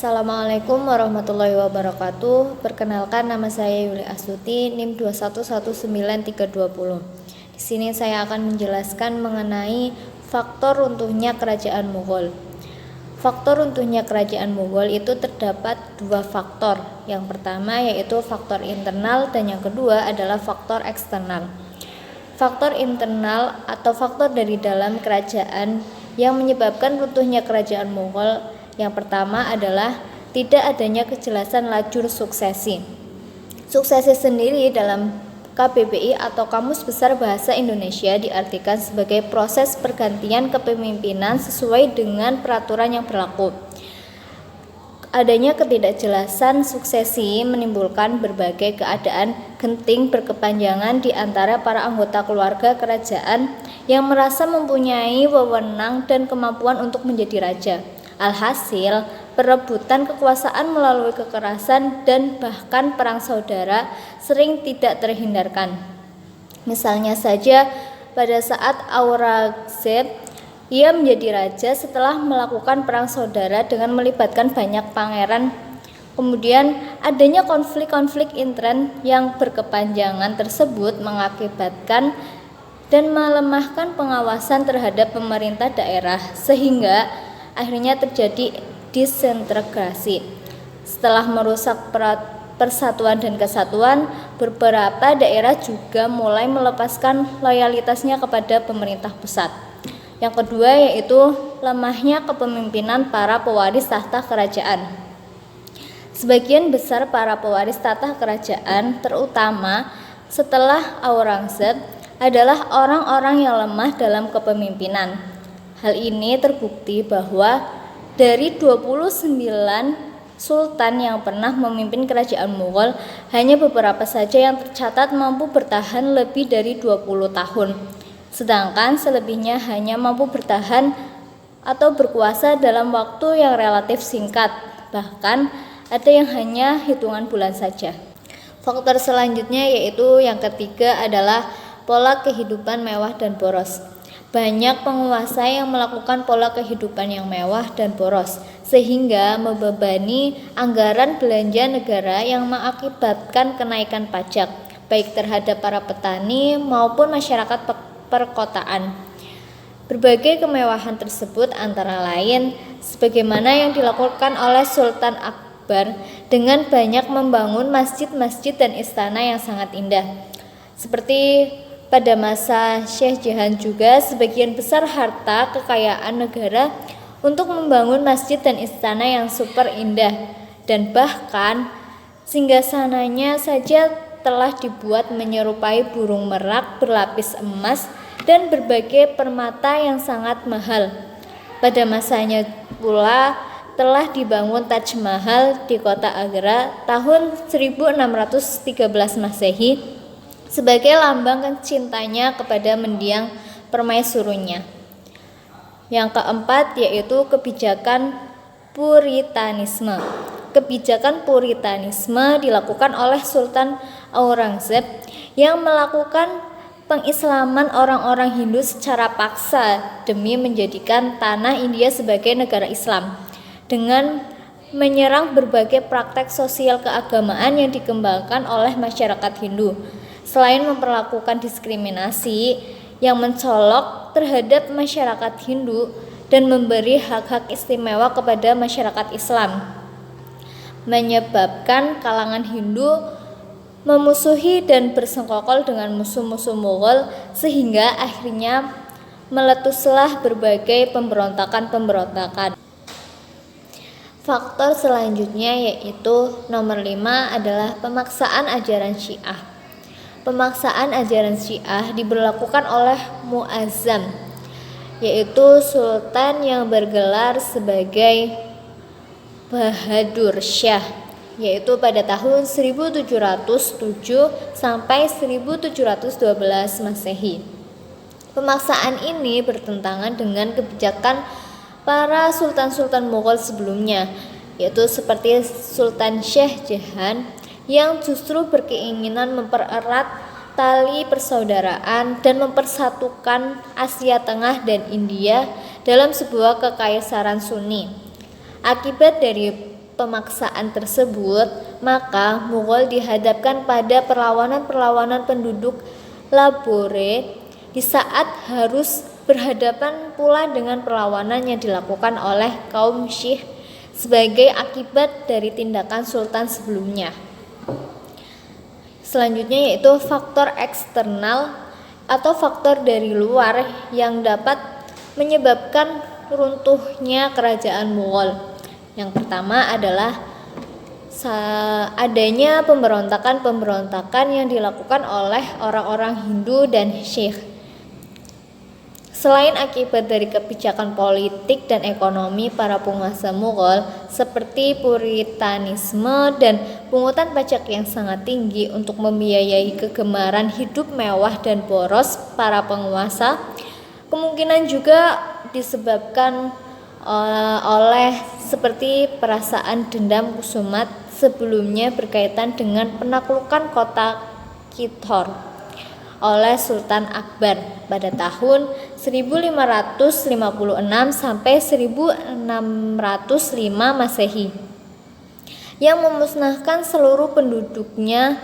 Assalamualaikum warahmatullahi wabarakatuh. Perkenalkan, nama saya Yuli Astuti, NIM 2119320. Di sini saya akan menjelaskan mengenai faktor runtuhnya kerajaan Mughal. Faktor runtuhnya kerajaan Mughal itu terdapat dua faktor. Yang pertama yaitu faktor internal dan yang kedua adalah faktor eksternal. Faktor internal atau faktor dari dalam kerajaan yang menyebabkan runtuhnya kerajaan Mughal yang pertama adalah tidak adanya kejelasan lajur suksesi. Suksesi sendiri dalam KBBI atau Kamus Besar Bahasa Indonesia diartikan sebagai proses pergantian kepemimpinan sesuai dengan peraturan yang berlaku. Adanya ketidakjelasan suksesi menimbulkan berbagai keadaan genting berkepanjangan di antara para anggota keluarga kerajaan yang merasa mempunyai wewenang dan kemampuan untuk menjadi raja. Alhasil, perebutan kekuasaan melalui kekerasan dan bahkan perang saudara sering tidak terhindarkan. Misalnya saja, pada saat Aurangzeb, ia menjadi raja setelah melakukan perang saudara dengan melibatkan banyak pangeran. Kemudian, adanya konflik-konflik intern yang berkepanjangan tersebut mengakibatkan dan melemahkan pengawasan terhadap pemerintah daerah, sehingga akhirnya terjadi disintegrasi. Setelah merusak persatuan dan kesatuan, beberapa daerah juga mulai melepaskan loyalitasnya kepada pemerintah pusat. Yang kedua yaitu lemahnya kepemimpinan para pewaris tahta kerajaan. Sebagian besar para pewaris tahta kerajaan, terutama setelah Aurangzeb, adalah orang-orang yang lemah dalam kepemimpinan. Hal ini terbukti bahwa dari 29 sultan yang pernah memimpin kerajaan Mughal, hanya beberapa saja yang tercatat mampu bertahan lebih dari 20 tahun. Sedangkan selebihnya hanya mampu bertahan atau berkuasa dalam waktu yang relatif singkat. Bahkan ada yang hanya hitungan bulan saja. Faktor selanjutnya yaitu yang ketiga adalah pola kehidupan mewah dan boros. Banyak penguasa yang melakukan pola kehidupan yang mewah dan boros, sehingga membebani anggaran belanja negara yang mengakibatkan kenaikan pajak, baik terhadap para petani maupun masyarakat perkotaan. Berbagai kemewahan tersebut antara lain sebagaimana yang dilakukan oleh Sultan Akbar dengan banyak membangun masjid-masjid dan istana yang sangat indah. Seperti pada masa Syekh Jahan juga sebagian besar harta kekayaan negara untuk membangun masjid dan istana yang super indah, dan bahkan singgasananya saja telah dibuat menyerupai burung merak berlapis emas dan berbagai permata yang sangat mahal. Pada masanya pula telah dibangun Taj Mahal di kota Agra tahun 1613 Masehi sebagai lambang cintanya kepada mendiang permaisurunya. Yang keempat yaitu kebijakan Puritanisme. Kebijakan Puritanisme dilakukan oleh Sultan Aurangzeb yang melakukan pengislaman orang-orang Hindu secara paksa demi menjadikan tanah India sebagai negara Islam, dengan menyerang berbagai praktek sosial keagamaan yang dikembangkan oleh masyarakat Hindu. Selain memperlakukan diskriminasi yang mencolok terhadap masyarakat Hindu dan memberi hak-hak istimewa kepada masyarakat Islam, menyebabkan kalangan Hindu memusuhi dan bersengkokol dengan musuh-musuh Mughal, sehingga akhirnya meletuslah berbagai pemberontakan. Faktor selanjutnya yaitu nomor 5 adalah pemaksaan ajaran Syiah. Pemaksaan ajaran Syiah diberlakukan oleh Mu'azzam, yaitu sultan yang bergelar sebagai Bahadur Syah, yaitu pada tahun 1707 sampai 1712 Masehi. Pemaksaan ini bertentangan dengan kebijakan para sultan-sultan Mughal sebelumnya, yaitu seperti Sultan Syekh Jahan yang justru berkeinginan mempererat tali persaudaraan dan mempersatukan Asia Tengah dan India dalam sebuah kekaisaran Sunni. Akibat dari pemaksaan tersebut, maka Mughal dihadapkan pada perlawanan-perlawanan penduduk Lahore di saat harus berhadapan pula dengan perlawanan yang dilakukan oleh kaum Sikh sebagai akibat dari tindakan sultan sebelumnya. Selanjutnya yaitu faktor eksternal atau faktor dari luar yang dapat menyebabkan runtuhnya kerajaan Mughal. Yang pertama adalah adanya pemberontakan yang dilakukan oleh orang-orang Hindu dan Sikh. Selain akibat dari kebijakan politik dan ekonomi para penguasa Mughal seperti puritanisme dan pungutan pajak yang sangat tinggi untuk membiayai kegemaran hidup mewah dan boros para penguasa, kemungkinan juga disebabkan oleh seperti perasaan dendam Kusumat sebelumnya berkaitan dengan penaklukan kota Kithor oleh Sultan Akbar pada tahun 1556 sampai 1605 Masehi yang memusnahkan seluruh penduduknya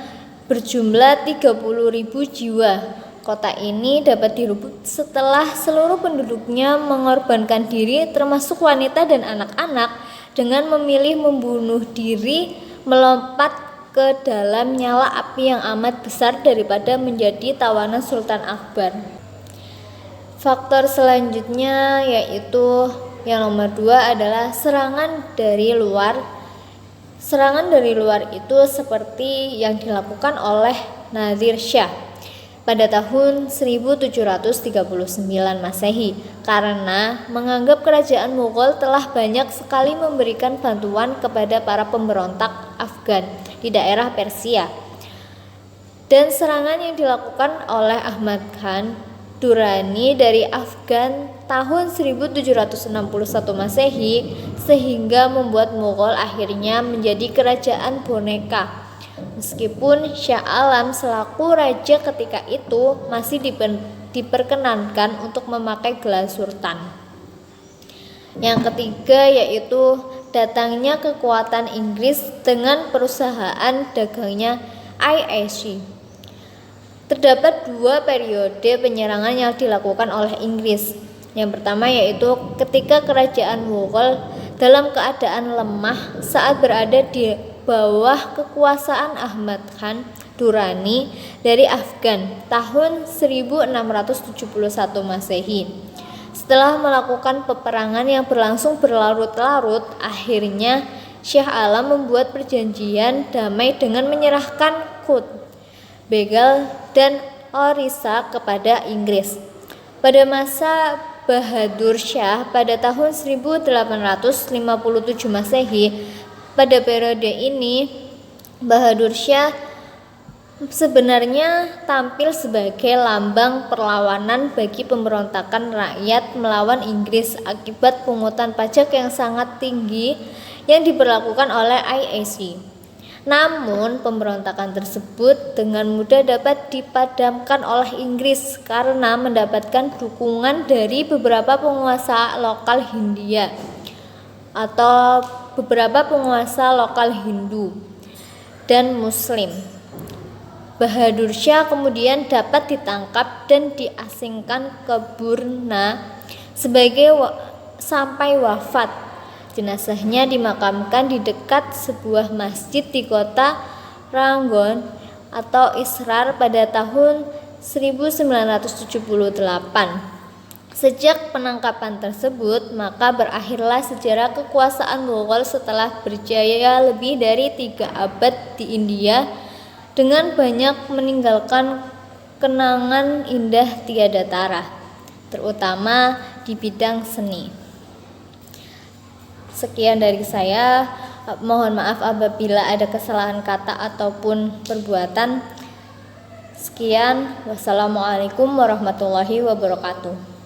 berjumlah 30.000 jiwa. Kota ini dapat direbut setelah seluruh penduduknya mengorbankan diri termasuk wanita dan anak-anak dengan memilih membunuh diri melompat ke dalam nyala api yang amat besar daripada menjadi tawanan Sultan Akbar. Faktor selanjutnya yaitu yang nomor 2 adalah serangan dari luar. Serangan dari luar itu seperti yang dilakukan oleh Nadir Shah pada tahun 1739 Masehi karena menganggap kerajaan Mughal telah banyak sekali memberikan bantuan kepada para pemberontak Afgan di daerah Persia. Dan serangan yang dilakukan oleh Ahmad Khan Durrani dari Afgan tahun 1761 Masehi sehingga membuat Mughal akhirnya menjadi kerajaan boneka. Meskipun Shah Alam selaku raja ketika itu masih diperkenankan untuk memakai gelar sultan. Yang ketiga yaitu datangnya kekuatan Inggris dengan perusahaan dagangnya IAC. Terdapat 2 periode penyerangan yang dilakukan oleh Inggris. Yang pertama yaitu ketika kerajaan Mughal dalam keadaan lemah saat berada di bawah kekuasaan Ahmad Khan Durrani dari Afgan tahun 1671 Masehi. Setelah melakukan peperangan yang berlangsung berlarut-larut, akhirnya Shah Alam membuat perjanjian damai dengan menyerahkan Kut, Bengal dan Orissa kepada Inggris. Pada masa Bahadur Shah pada tahun 1857 Masehi, pada periode ini Bahadur Shah sebenarnya tampil sebagai lambang perlawanan bagi pemberontakan rakyat melawan Inggris akibat pungutan pajak yang sangat tinggi yang diberlakukan oleh IAC. Namun pemberontakan tersebut dengan mudah dapat dipadamkan oleh Inggris karena mendapatkan dukungan dari beberapa penguasa lokal Hindia atau beberapa penguasa lokal Hindu dan Muslim. Bahadur Shah kemudian dapat ditangkap dan diasingkan ke Burma sampai wafat. Jenazahnya dimakamkan di dekat sebuah masjid di kota Rangoon atau Israr pada tahun 1978. Sejak penangkapan tersebut, maka berakhirlah sejarah kekuasaan Mughal setelah berjaya lebih dari 3 abad di India dengan banyak meninggalkan kenangan indah tiada tara, terutama di bidang seni. Sekian dari saya, mohon maaf apabila ada kesalahan kata ataupun perbuatan. Sekian, wassalamualaikum warahmatullahi wabarakatuh.